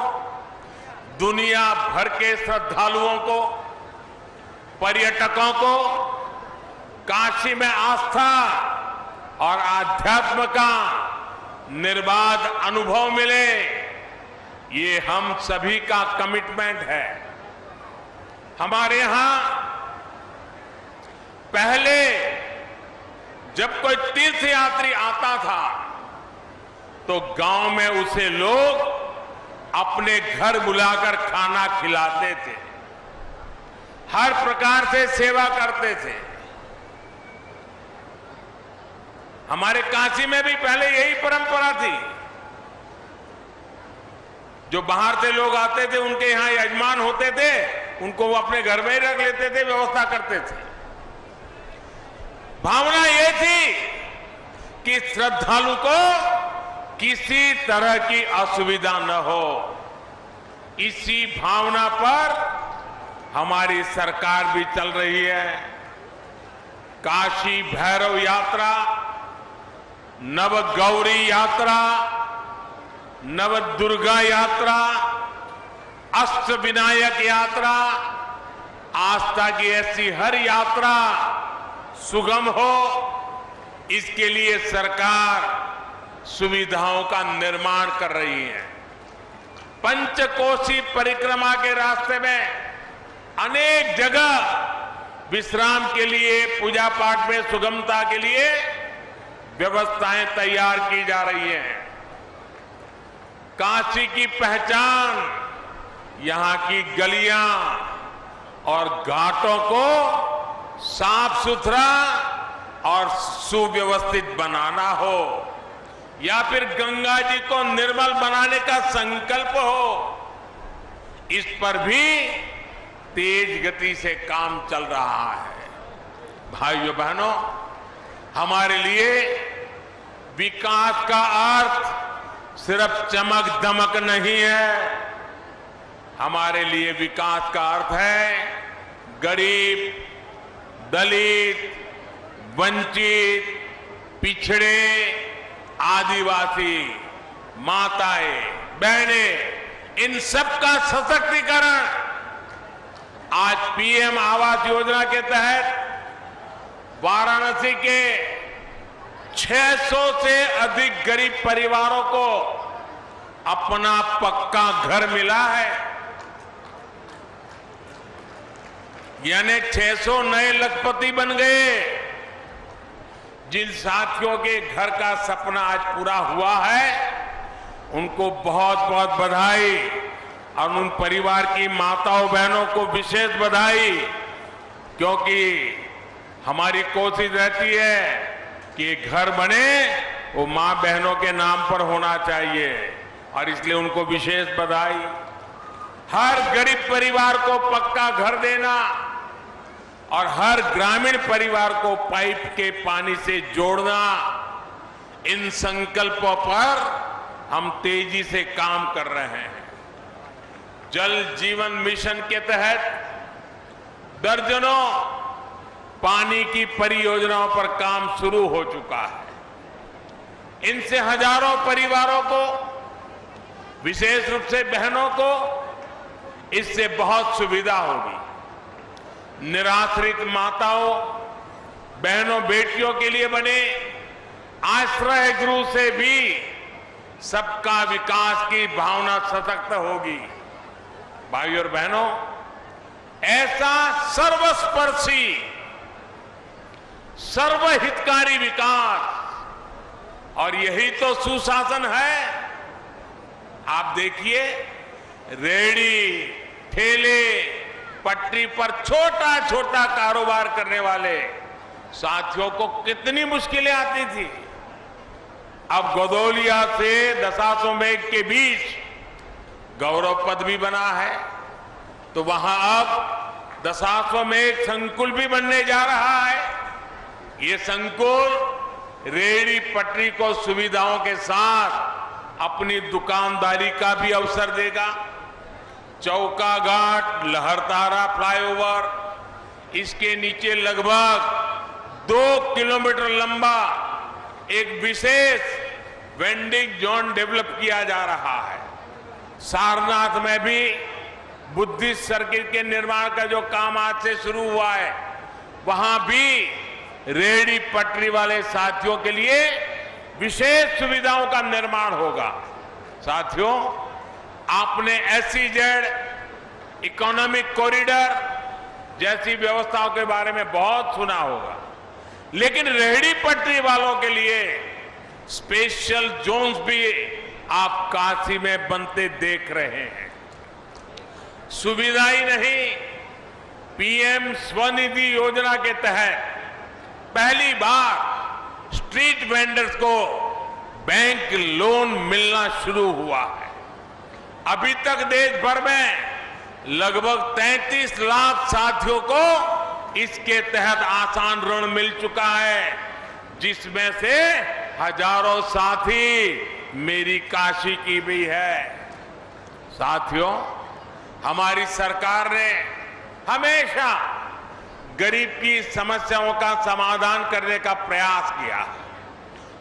दुनिया भर के श्रद्धालुओं को, पर्यटकों को काशी में आस्था और आध्यात्म का निर्बाध अनुभव मिले, ये हम सभी का कमिटमेंट है। हमारे यहां पहले जब कोई तीर्थ यात्री आता था तो गांव में उसे लोग अपने घर बुलाकर खाना खिलाते थे, हर प्रकार से सेवा करते थे। हमारे काशी में भी पहले यही परंपरा थी। जो बाहर से लोग आते थे, उनके यहां यजमान होते थे, उनको वो अपने घर में ही रख लेते थे, व्यवस्था करते थे। भावना ये थी कि श्रद्धालु को किसी तरह की असुविधा न हो। इसी भावना पर हमारी सरकार भी चल रही है। काशी भैरव यात्रा, नवगौरी यात्रा, नवदुर्गा यात्रा, अष्टविनायक यात्रा, आस्था की ऐसी हर यात्रा सुगम हो, इसके लिए सरकार सुविधाओं का निर्माण कर रही है। पंचकोशी परिक्रमा के रास्ते में अनेक जगह विश्राम के लिए, पूजा पाठ में सुगमता के लिए व्यवस्थाएं तैयार की जा रही हैं। काशी की पहचान यहां की गलियां और घाटों को साफ सुथरा और सुव्यवस्थित बनाना हो, या फिर गंगा जी को निर्मल बनाने का संकल्प हो, इस पर भी तेज गति से काम चल रहा है। भाइयों बहनों, हमारे लिए विकास का अर्थ सिर्फ चमक दमक नहीं है। हमारे लिए विकास का अर्थ है गरीब, दलित, वंचित, पिछड़े, आदिवासी, माताएं, बहनें, इन सबका सशक्तिकरण। आज पीएम आवास योजना के तहत वाराणसी के 600 से अधिक गरीब परिवारों को अपना पक्का घर मिला है। यानी 600 नए लखपति बन गए। जिन साथियों के घर का सपना आज पूरा हुआ है, उनको बहुत बहुत बधाई, और उन परिवार की माताओं बहनों को विशेष बधाई, क्योंकि हमारी कोशिश रहती है कि घर बने वो मां बहनों के नाम पर होना चाहिए, और इसलिए उनको विशेष बधाई। हर गरीब परिवार को पक्का घर देना और हर ग्रामीण परिवार को पाइप के पानी से जोड़ना, इन संकल्पों पर हम तेजी से काम कर रहे हैं। जल जीवन मिशन के तहत दर्जनों पानी की परियोजनाओं पर काम शुरू हो चुका है। इनसे हजारों परिवारों को, विशेष रूप से बहनों को, इससे बहुत सुविधा होगी। निराश्रित माताओं, बहनों, बेटियों के लिए बने आश्रय गृह से भी सबका विकास की भावना सशक्त होगी। भाइयों और बहनों, ऐसा सर्वस्पर्शी सर्वहितकारी विकास, और यही तो सुशासन है। आप देखिए, रेहड़ी, ठेले, पटरी पर छोटा छोटा कारोबार करने वाले साथियों को कितनी मुश्किलें आती थी। अब गदौलिया से दशाश्वमेध के बीच गौरव पद भी बना है, तो वहां अब दशाश्वमेध संकुल भी बनने जा रहा है। ये संकुल रेहड़ी पटरी को सुविधाओं के साथ अपनी दुकानदारी का भी अवसर देगा। चौका घाट, लहरतारा फ्लाईओवर, इसके नीचे लगभग 2 किलोमीटर लंबा एक विशेष वेंडिंग जोन डेवलप किया जा रहा है। सारनाथ में भी बुद्धिस्ट सर्किट के निर्माण का जो काम आज से शुरू हुआ है, वहां भी रेहड़ी पटरी वाले साथियों के लिए विशेष सुविधाओं का निर्माण होगा। साथियों, आपने SEZ इकोनॉमिक कॉरिडोर जैसी व्यवस्थाओं के बारे में बहुत सुना होगा, लेकिन रेहड़ी पटरी वालों के लिए स्पेशल जोन्स भी आप काशी में बनते देख रहे हैं। सुविधा ही नहीं, PM स्वनिधि योजना के तहत पहली बार स्ट्रीट वेंडर्स को बैंक लोन मिलना शुरू हुआ है। अभी तक देश भर में लगभग 33 लाख साथियों को इसके तहत आसान ऋण मिल चुका है, जिसमें से हजारों साथी मेरी काशी की भी है। साथियों, हमारी सरकार ने हमेशा गरीब की समस्याओं का समाधान करने का प्रयास किया है,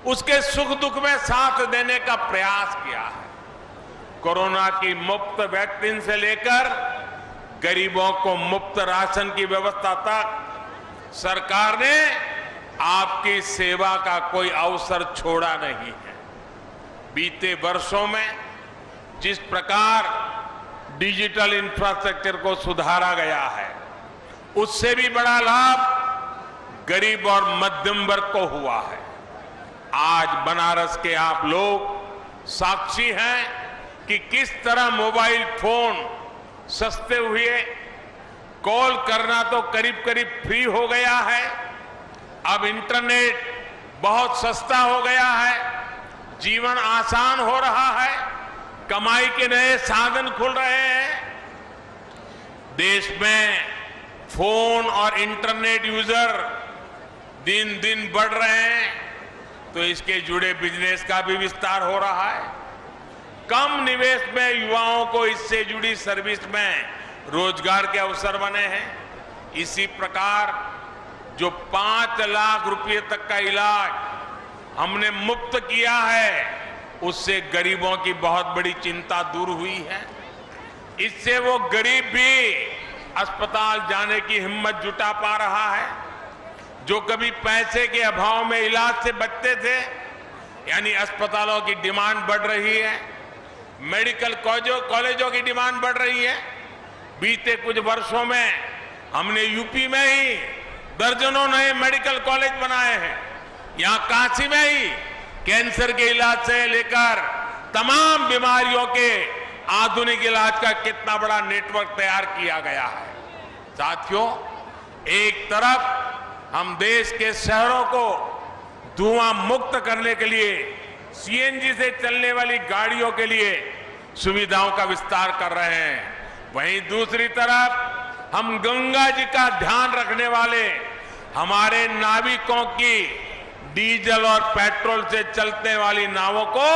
उसके सुख दुख में साथ देने का प्रयास किया है। कोरोना की मुफ्त वैक्सीन से लेकर गरीबों को मुफ्त राशन की व्यवस्था तक सरकार ने आपकी सेवा का कोई अवसर छोड़ा नहीं है। बीते वर्षों में जिस प्रकार डिजिटल इंफ्रास्ट्रक्चर को सुधारा गया है, उससे भी बड़ा लाभ गरीब और मध्यम वर्ग को हुआ है। आज बनारस के आप लोग साक्षी हैं कि किस तरह मोबाइल फोन सस्ते हुए, कॉल करना तो करीब करीब फ्री हो गया है। अब इंटरनेट बहुत सस्ता हो गया है, जीवन आसान हो रहा है, कमाई के नए साधन खुल रहे हैं। देश में फोन और इंटरनेट यूजर दिन दिन बढ़ रहे हैं, तो इसके जुड़े बिजनेस का भी विस्तार हो रहा है। कम निवेश में युवाओं को इससे जुड़ी सर्विस में रोजगार के अवसर बने हैं। इसी प्रकार जो 5 लाख रुपए तक का इलाज हमने मुफ्त किया है, उससे गरीबों की बहुत बड़ी चिंता दूर हुई है। इससे वो गरीब भी अस्पताल जाने की हिम्मत जुटा पा रहा है। जो कभी पैसे के अभाव में इलाज से बचते थे, यानी अस्पतालों की डिमांड बढ़ रही है, मेडिकल कॉलेजों की डिमांड बढ़ रही है। बीते कुछ वर्षों में हमने यूपी में ही दर्जनों नए मेडिकल कॉलेज बनाए हैं। यहां काशी में ही कैंसर के इलाज से लेकर तमाम बीमारियों के आधुनिक इलाज का कितना बड़ा नेटवर्क तैयार किया गया है। साथियों, एक तरफ हम देश के शहरों को धुआं मुक्त करने के लिए CNG से चलने वाली गाड़ियों के लिए सुविधाओं का विस्तार कर रहे हैं, वहीं दूसरी तरफ हम गंगा जी का ध्यान रखने वाले हमारे नाविकों की डीजल और पेट्रोल से चलने वाली नावों को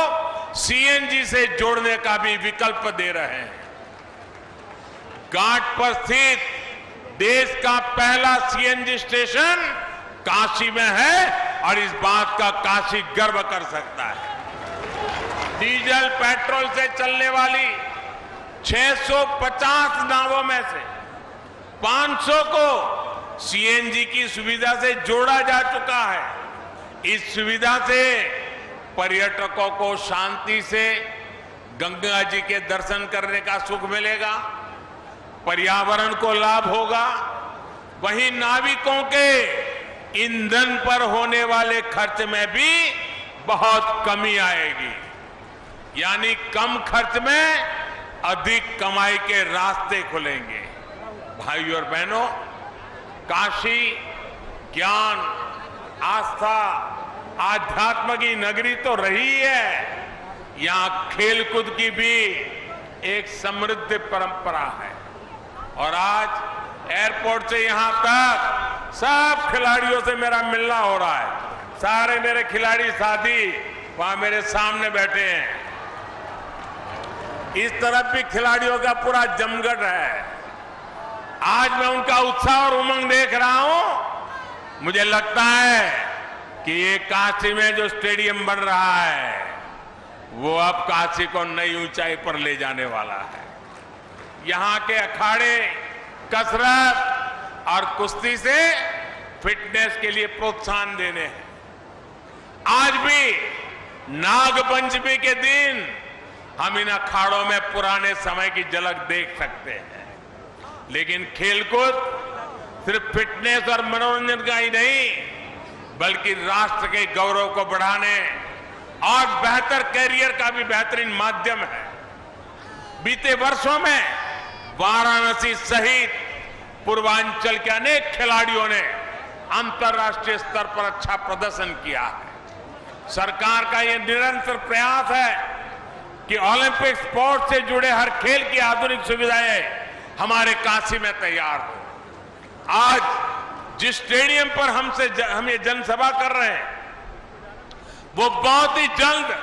CNG से जोड़ने का भी विकल्प दे रहे हैं। घाट पर स्थित देश का पहला CNG स्टेशन काशी में है और इस बात का काशी गर्व कर सकता है। डीजल पेट्रोल से चलने वाली 650 नावों में से 500 को CNG की सुविधा से जोड़ा जा चुका है। इस सुविधा से पर्यटकों को शांति से गंगा जी के दर्शन करने का सुख मिलेगा, पर्यावरण को लाभ होगा, वहीं नाविकों के ईंधन पर होने वाले खर्च में भी बहुत कमी आएगी। यानी कम खर्च में अधिक कमाई के रास्ते खुलेंगे। भाइयों और बहनों, काशी ज्ञान, आस्था, आध्यात्म की नगरी तो रही है, यहां खेलकूद की भी एक समृद्ध परंपरा है। और आज एयरपोर्ट से यहां तक सब खिलाड़ियों से मेरा मिलना हो रहा है। सारे मेरे खिलाड़ी साथी वहां मेरे सामने बैठे हैं। इस तरफ भी खिलाड़ियों का पूरा जमघट है। आज मैं उनका उत्साह और उमंग देख रहा हूं। मुझे लगता है कि ये काशी में जो स्टेडियम बन रहा है वो अब काशी को नई ऊंचाई पर ले जाने वाला है। यहां के अखाड़े कसरत और कुश्ती से फिटनेस के लिए प्रोत्साहन देने हैं। आज भी नागपंचमी के दिन हम इन अखाड़ों में पुराने समय की झलक देख सकते हैं। लेकिन खेलकूद सिर्फ फिटनेस और मनोरंजन का ही नहीं, बल्कि राष्ट्र के गौरव को बढ़ाने और बेहतर कैरियर का भी बेहतरीन माध्यम है। बीते वर्षों में वाराणसी सहित पूर्वांचल के अनेक खिलाड़ियों ने अंतर्राष्ट्रीय स्तर पर अच्छा प्रदर्शन किया है। सरकार का यह निरंतर प्रयास है कि ओलंपिक स्पोर्ट्स से जुड़े हर खेल की आधुनिक सुविधाएं हमारे काशी में तैयार हो। आज जिस स्टेडियम पर हम ये जनसभा कर रहे हैं वो बहुत ही जल्द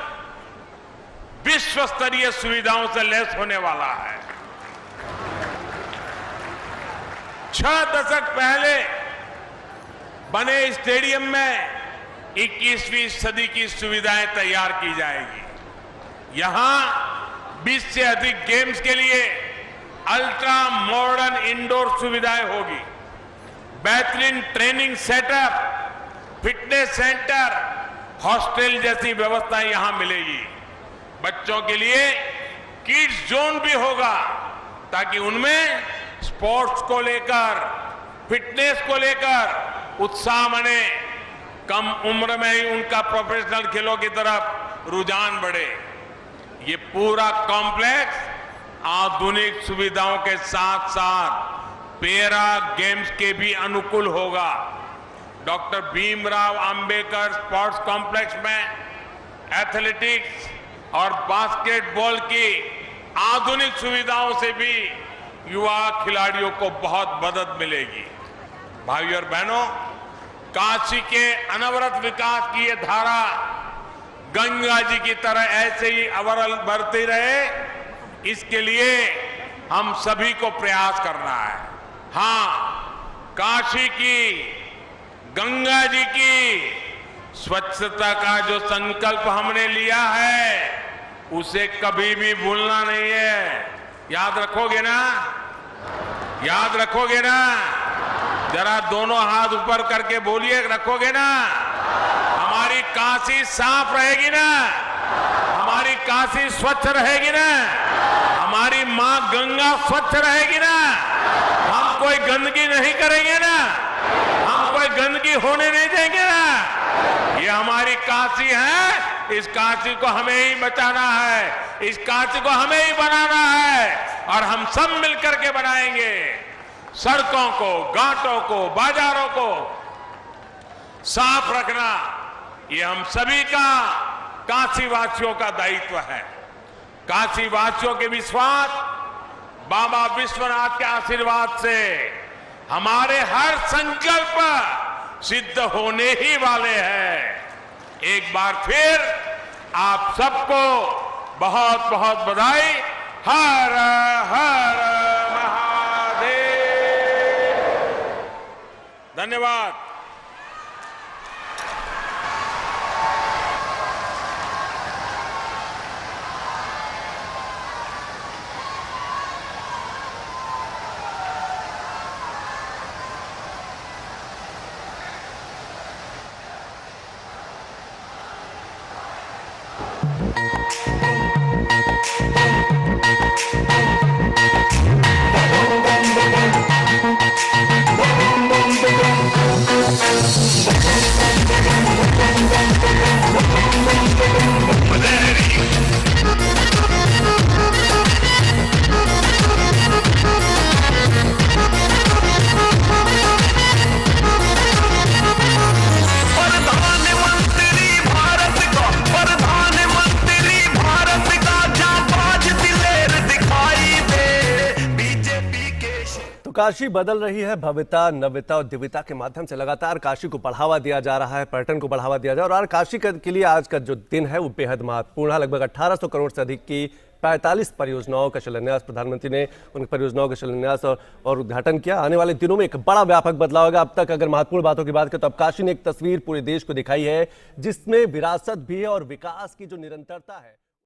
विश्व स्तरीय सुविधाओं से लैस होने वाला है। 6 दशक पहले बने स्टेडियम में 21वीं सदी की सुविधाएं तैयार की जाएगी। यहां 20 से अधिक गेम्स के लिए अल्ट्रा मॉडर्न इंडोर सुविधाएं होगी। बेहतरीन training setup, fitness centre, hostel जैसी व्यवस्थाएं यहां मिलेगी। बच्चों के लिए किड्स जोन भी होगा ताकि उनमें स्पोर्ट्स को लेकर, फिटनेस को लेकर उत्साह बने। कम उम्र में ही उनका प्रोफेशनल खेलों की तरफ रुझान बढ़े। ये पूरा कॉम्प्लेक्स आधुनिक सुविधाओं के साथ साथ पैरा गेम्स के भी अनुकूल होगा। Doctor Bhimrao Ambedkar sports complex में एथलेटिक्स और बास्केटबॉल की आधुनिक सुविधाओं से भी युवा खिलाड़ियों को बहुत मदद मिलेगी। भाइयों और बहनों, काशी के अनवरत विकास की ये धारा गंगा जी की तरह ऐसे ही अविरल बढ़ती रहे, इसके लिए हम सभी को प्रयास करना है। हां, काशी की, गंगा जी की स्वच्छता का जो संकल्प हमने लिया है उसे कभी भी भूलना नहीं है। याद रखोगे ना? याद रखोगे ना? जरा दोनों हाथ ऊपर करके बोलिए, रखोगे ना? हमारी काशी साफ रहेगी ना? हमारी काशी स्वच्छ रहेगी ना? हमारी मां गंगा स्वच्छ रहेगी ना? हम कोई गंदगी नहीं करेंगे ना? हम कोई गंदगी होने नहीं देंगे ना? ये हमारी काशी है। इस काशी को हमें ही बचाना है, इस काशी को हमें ही बनाना है और हम सब मिलकर के बनाएंगे। सड़कों को, घाटों को, बाजारों को साफ रखना ये हम सभी का, काशी वासियों का दायित्व है। काशी वासियों के विश्वास, बाबा विश्वनाथ के आशीर्वाद से हमारे हर संकल्प सिद्ध होने ही वाले हैं। एक बार फिर आप सबको बहुत बहुत बधाई। हर हर महादेव। धन्यवाद। Boom, boom, boom, boom. Kashi बदल रही है भव्यता, नव्यता और दिव्यता के माध्यम से लगातार काशी को बढ़ावा दिया जा रहा है, पर्यटन को बढ़ावा दिया जा रहा है। और काशी के लिए आज का जो दिन है वो बेहद महत्वपूर्ण है। लगभग 1800 करोड़ से अधिक की 45 परियोजनाओं का शिलान्यास प्रधानमंत्री ने उन परियोजनाओं का शिलान्यास और उद्घाटन किया। आने वाले दिनों में एक बड़ा व्यापक बदलाव होगा। अब तक अगर महत्वपूर्ण बातों की बात करें तो अब काशी ने एक तस्वीर पूरे देश को दिखाई है जिसमें विरासत भी है और विकास की जो निरंतरता है